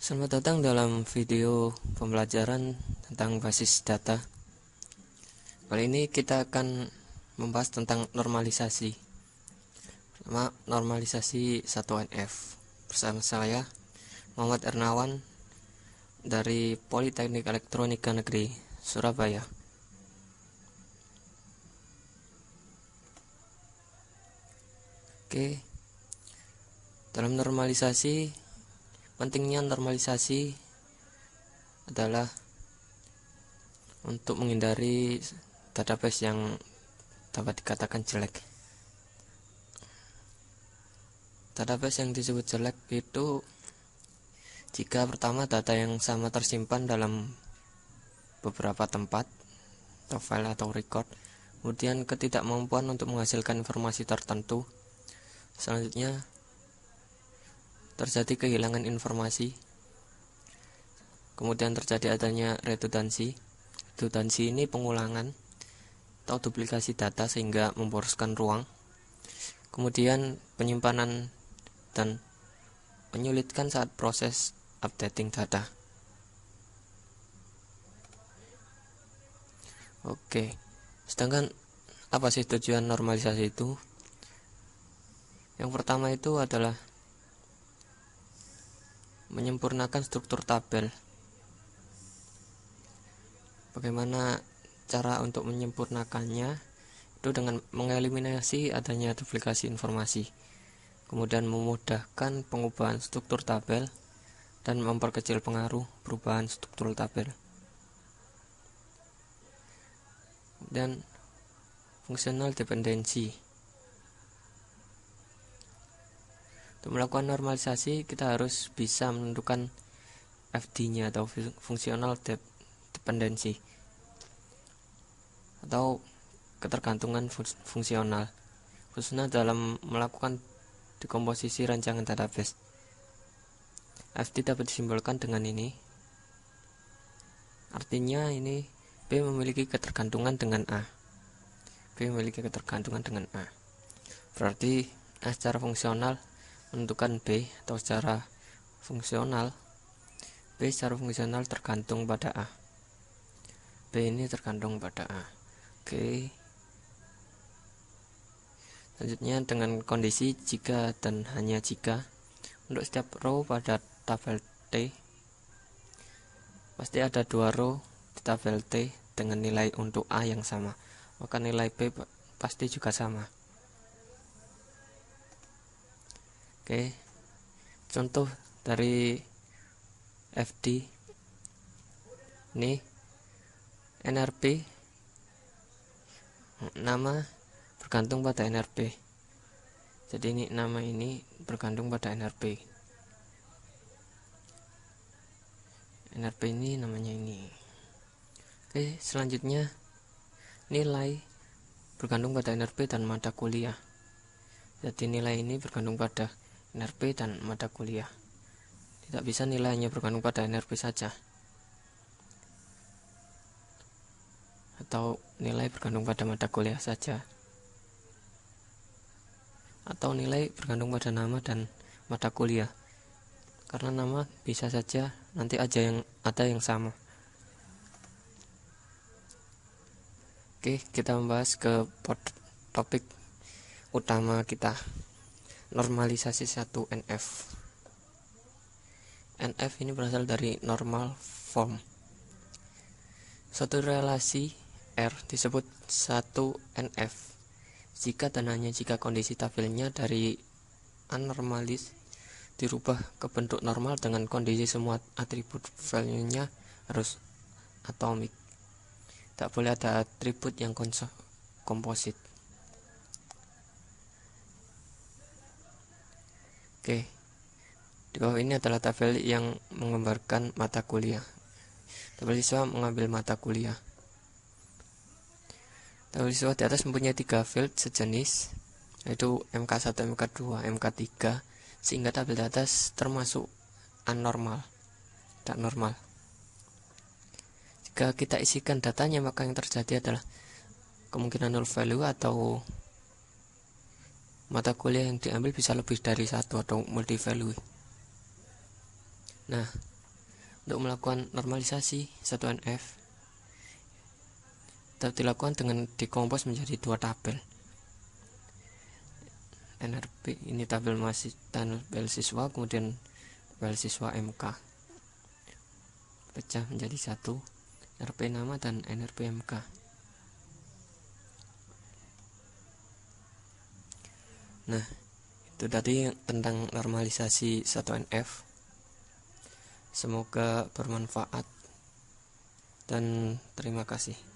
Selamat datang dalam video pembelajaran tentang basis data. Kali ini kita akan membahas tentang normalisasi. Pertama, normalisasi 1NF. Bersama saya, Muhammad Ernawan dari Politeknik Elektronika Negeri Surabaya. Oke. Dalam normalisasi, pentingnya normalisasi adalah untuk menghindari database yang dapat dikatakan jelek. Database yang disebut jelek itu jika pertama data yang sama tersimpan dalam beberapa tempat atau file atau record, kemudian ketidakmampuan untuk menghasilkan informasi tertentu. Selanjutnya terjadi kehilangan informasi, kemudian terjadi adanya redundansi. Redundansi ini pengulangan atau duplikasi data sehingga memboroskan ruang, kemudian penyimpanan dan menyulitkan saat proses updating data. Oke, sedangkan apa sih tujuan normalisasi itu? Yang pertama itu adalah menyempurnakan struktur tabel. Bagaimana cara untuk menyempurnakannya? Itu dengan mengeliminasi adanya duplikasi informasi, kemudian memudahkan pengubahan struktur tabel dan memperkecil pengaruh perubahan struktur tabel. Dan fungsional dependensi. Untuk melakukan normalisasi, kita harus bisa menentukan FD-nya atau fungsional dependensi atau ketergantungan fungsional, khususnya dalam melakukan dekomposisi rancangan database. FD dapat disimbolkan dengan ini. Artinya ini B memiliki ketergantungan dengan A. B memiliki ketergantungan dengan A. Berarti A secara fungsional menentukan B, atau secara fungsional B secara fungsional tergantung pada A. B ini tergantung pada A. Oke. Selanjutnya dengan kondisi jika dan hanya jika, untuk setiap row pada tabel T pasti ada 2 row di tabel T dengan nilai untuk A yang sama, maka nilai B pasti juga sama. Oke, contoh dari FD ini NRP, nama bergantung pada NRP. Jadi ini nama ini bergantung pada NRP. NRP ini namanya ini. Oke, selanjutnya nilai bergantung pada NRP dan mata kuliah. Jadi nilai ini bergantung pada NRP dan mata kuliah. Tidak bisa nilainya bergantung pada NRP saja, atau nilai bergantung pada mata kuliah saja, atau nilai bergantung pada nama dan mata kuliah. Karena nama bisa saja nanti ada yang sama. Oke, kita membahas ke topik utama kita, normalisasi 1NF. NF ini berasal dari normal form. Suatu relasi R disebut 1NF jika dan hanya jika kondisi tabelnya dari anormalis dirubah ke bentuk normal dengan kondisi semua atribut value-nya harus atomik. Tak boleh ada atribut yang komposit. Oke, di bawah ini adalah tabel yang menggambarkan mata kuliah. Tabel siswa mengambil mata kuliah. Tabel siswa di atas mempunyai 3 field sejenis, yaitu MK1, MK2, MK3, sehingga tabel di atas termasuk anormal, tak normal. Jika kita isikan datanya, maka yang terjadi adalah kemungkinan null value atau mata kuliah yang diambil bisa lebih dari satu atau multi value. Nah, Untuk melakukan normalisasi 1NF dapat dilakukan dengan dikompos menjadi dua tabel. NRP ini tabel siswa, kemudian tabel siswa MK, pecah menjadi satu, NRP nama dan NRP MK. Nah, itu tadi tentang normalisasi 1NF. Semoga bermanfaat dan terima kasih.